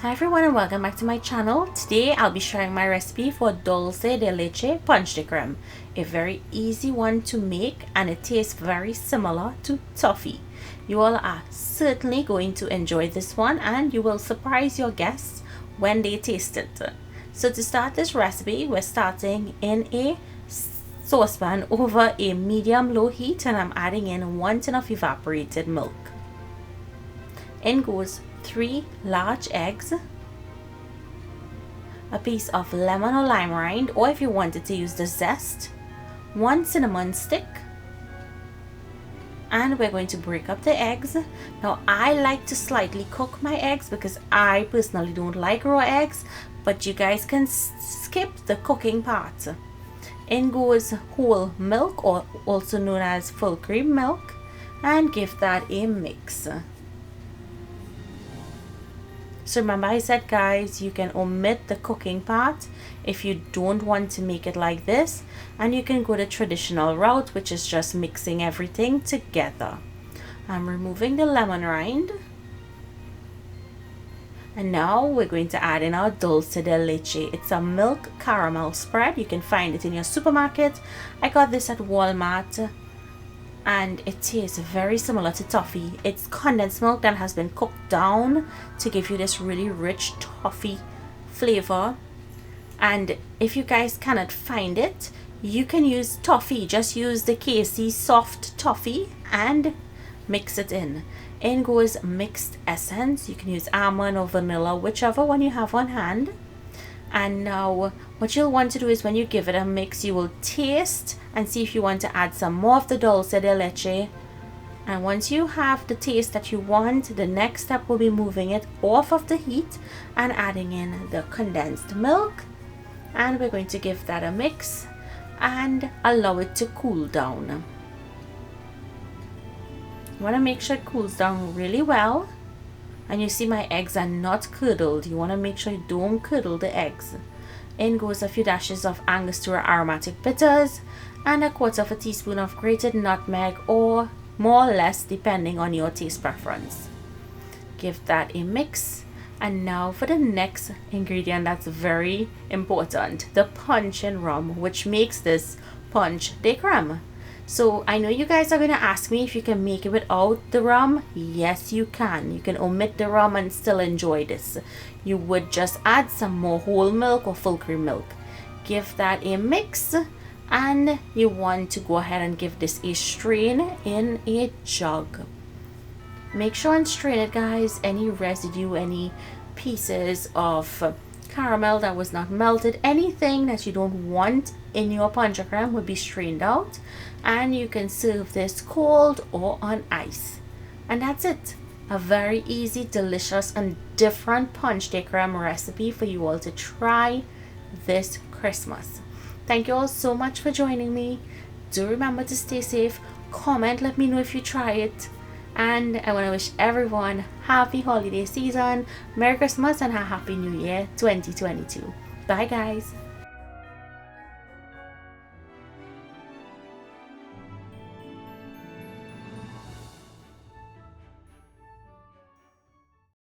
Hi everyone and welcome back to my channel. Today I'll be sharing my recipe for Dulce de Leche Ponche de Creme. A very easy one to make and it tastes very similar to toffee. You all are certainly going to enjoy this one and you will surprise your guests when they taste it. So to start this recipe, we're starting in a saucepan over a medium-low heat and I'm adding in 1 tin of evaporated milk. In goes 3 large eggs, a piece of lemon or lime rind, or if you wanted to use the zest, 1 cinnamon stick, and we're going to break up the eggs. Now I like to slightly cook my eggs because I personally don't like raw eggs, but you guys can skip the cooking part. In goes whole milk, or also known as full cream milk, and give that a mix. So remember I said, guys, you can omit the cooking part if you don't want to make it like this, and you can go the traditional route, which is just mixing everything together. I'm removing the lemon rind, and now we're going to add in our Dulce de Leche. It's a milk caramel spread. You can find it in your supermarket. I got this at Walmart and it tastes very similar to toffee. It's condensed milk that has been cooked down to give you this really rich toffee flavor. And if you guys cannot find it, you can use toffee. Just use the KC soft toffee and mix it in. In goes mixed essence. You can use almond or vanilla, whichever one you have on hand. And now what you'll want to do is when you give it a mix, you will taste and see if you want to add some more of the Dulce de Leche. And once you have the taste that you want, the next step will be moving it off of the heat and adding in the condensed milk. And we're going to give that a mix and allow it to cool down. You want to make sure it cools down really well. And you see my eggs are not curdled. You want to make sure you don't curdle the eggs. In goes a few dashes of Angostura aromatic bitters and 1/4 teaspoon of grated nutmeg, or more or less depending on your taste preference. Give that a mix. And now for the next ingredient that's very important, the puncheon rum, which makes this Ponche de Creme. So I know you guys are going to ask me if you can make it without the rum. Yes, you can. You can omit the rum and still enjoy this. You would just add some more whole milk or full cream milk. Give that a mix, and you want to go ahead and give this a strain in a jug. Make sure and strain it, guys. Any residue, any pieces of caramel that was not melted, anything that you don't want in your ponche de creme will be strained out, and you can serve this cold or on ice. And that's it. A very easy, delicious and different ponche de creme recipe for you all to try this Christmas. Thank you all so much for joining me. Do remember to stay safe. Comment, let me know if you try it. And I want to wish everyone happy holiday season, Merry Christmas, and a Happy New Year 2022. Bye guys.